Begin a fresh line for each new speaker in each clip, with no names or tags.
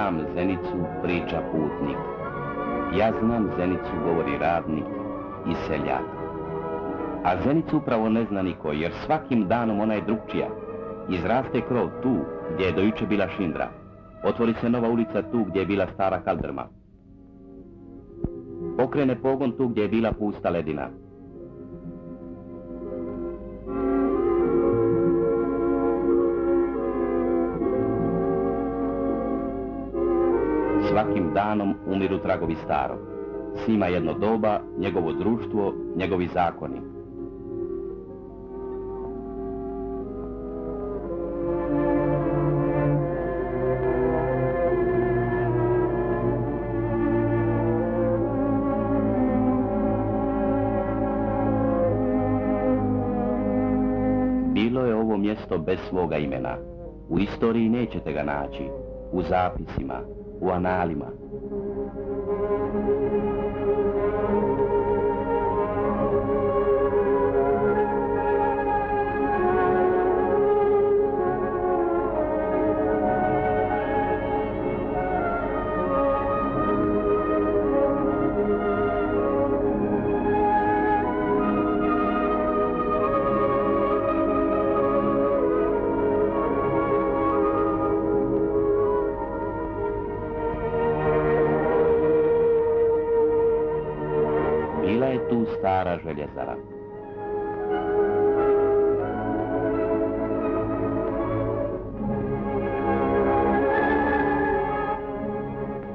znam Zenicu, priča putnik. Ja znam Zenicu, govori radnik i seljak. A Zenicu upravo ne zna niko, jer svakim danom ona je drugčija. Izraste krov tu, gdje je dojuče bila šindra. Otvori se nova ulica tu, gdje je bila stara kaldrma. Pokrene pogon tu, gdje je bila pusta ledina. Svakim danom umiru tragovi starog. S njima jedno doba, njegovo društvo, njegovi zakoni. Bilo je ovo mjesto bez svoga imena. U istoriji nećete ga naći, u zapisima, u analima. Bila je tu stara željezara.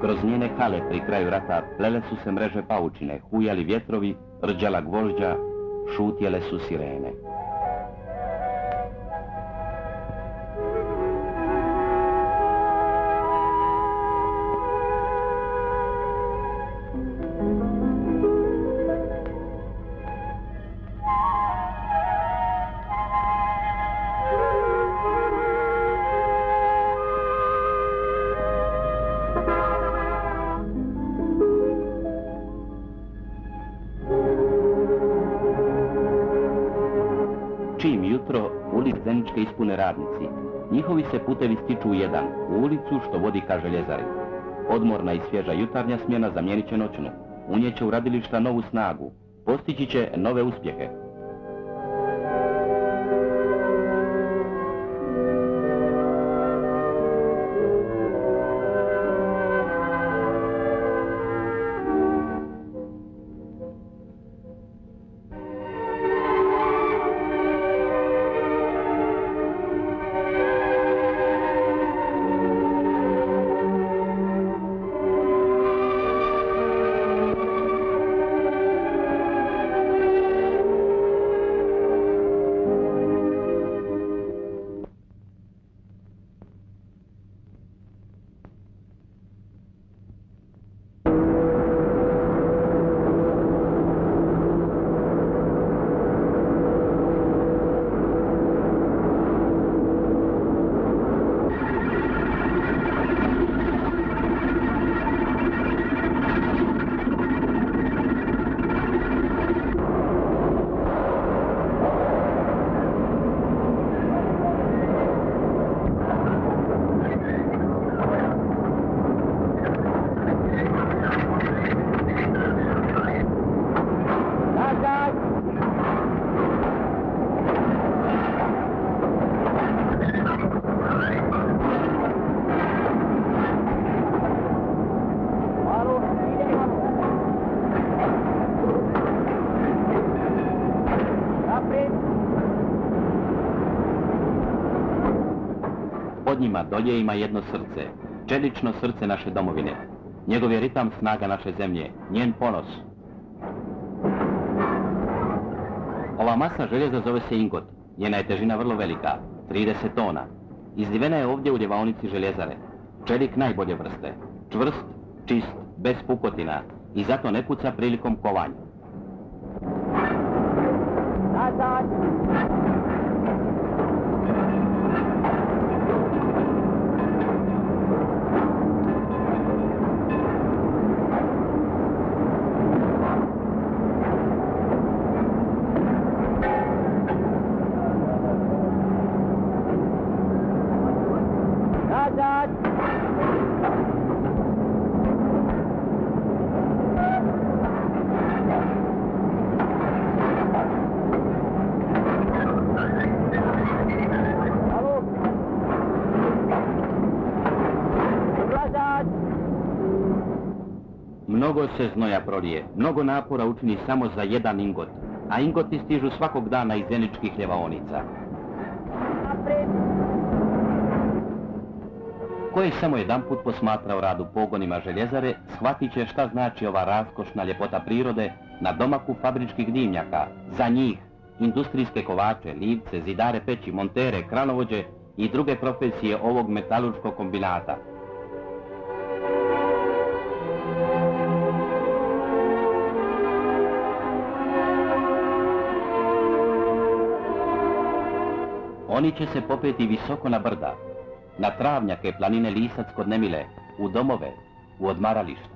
Kroz njene hale pri kraju rata plele su se mreže paučine, hujali vjetrovi, rđala gvožđa, šutjele su sirene. Čim jutro ulic Zeničke ispune radnici, njihovi se putevi stiču u jedan, u ulicu što vodi ka željezari. Odmorna i svježa jutarnja smjena zamijenit će noćnu, unijet će u radilišta novu snagu, postići će nove uspjehe. Pod njima dolje ima jedno srce, čelično srce naše domovine. Njegov je ritam snaga naše zemlje, njen ponos. Ova masa željeza zove se ingot, njena je težina vrlo velika, 30 tona. Izlivena je ovdje u ljevaonici željezare. Čelik najbolje vrste, čvrst, čist, bez pukotina i zato ne puca prilikom kovanja. Mnogo se znoja prolije, mnogo napora učini samo za jedan ingot, a ingoti stižu svakog dana iz zeničkih ljevaonica. Ko je samo jedanput posmatrao rad u pogonima željezare, shvatit će šta znači ova raskošna ljepota prirode na domaku fabričkih dimnjaka, za njih, industrijske kovače, livce, zidare peći, montere, kranovođe i druge profesije ovog metalurškog kombinata. Oni će se popeti visoko na brda, na travnjake planine Lisac kod Nemile, u domove, u odmarališta.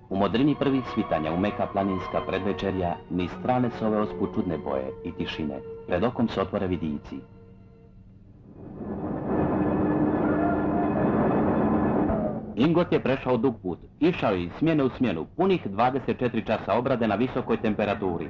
U modrini prvih svitanja u meka planinska predvečerja niz strane sove ospu čudne boje i tišine, pred okom se otvore vidici. Ingot je prešao dug put, išao iz smjene u smjenu, punih 24 časa obrade na visokoj temperaturi.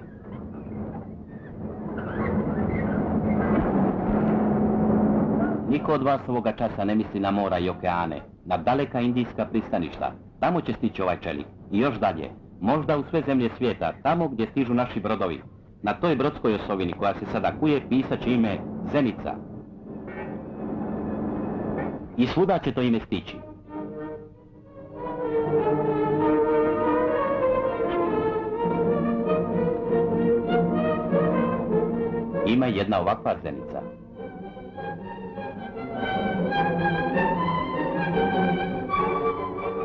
Niko od vas ovoga časa ne misli na mora i okeane, na daleka indijska pristaništa. Tamo će stići ovaj čelik. I još dalje, možda u sve zemlje svijeta, tamo gdje stižu naši brodovi. Na toj brodskoj osovini koja se sada kuje pisat će ime Zenica. I svuda će to ime stići. Ima jedna ovakva zenica.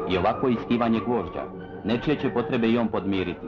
I ovako iskivanje gvožđa, nečije će potrebe i on podmiriti.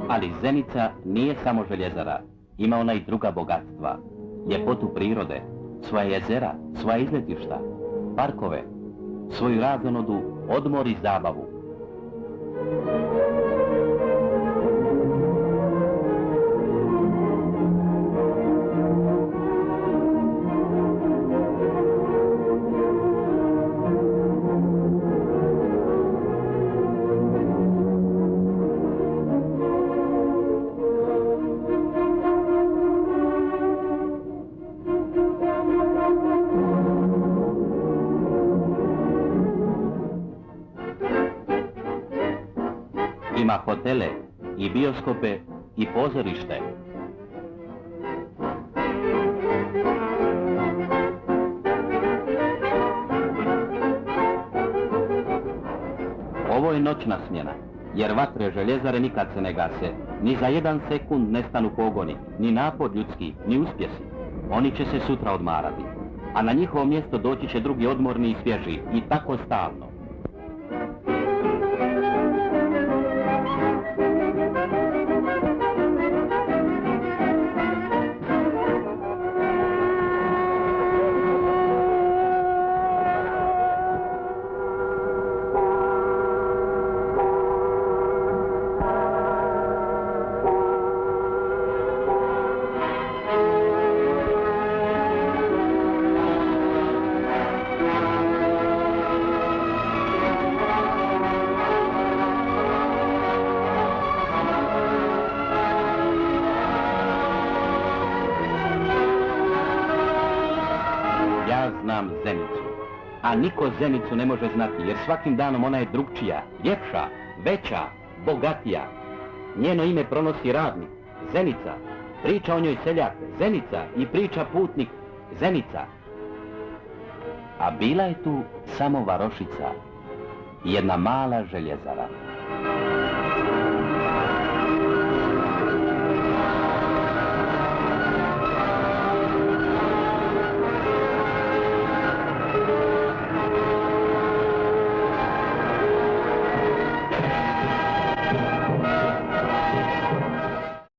Ali Zenica nije samo željezara, ima ona i druga bogatstva, ljepotu prirode, svoja jezera, svoja izletišta, parkove, svoju razonodu, odmor i zabavu. Ima hotele i bioskope i pozorište. Ovo je noćna smjena, jer vatre željezare nikad se ne gase, ni za jedan sekund ne stanu pogoni, ni napor ljudski, ni uspjesi. Oni će se sutra odmarati, a na njihovo mjesto doći će drugi odmorni i svježi, i tako stalno. Ja znam Zenicu, a niko Zenicu ne može znati, jer svakim danom ona je drugčija, ljepša, veća, bogatija. Njeno ime pronosi radnik, Zenica, priča o njoj seljak, Zenica, i priča putnik, Zenica. A bila je tu samo varošica, jedna mala željezara.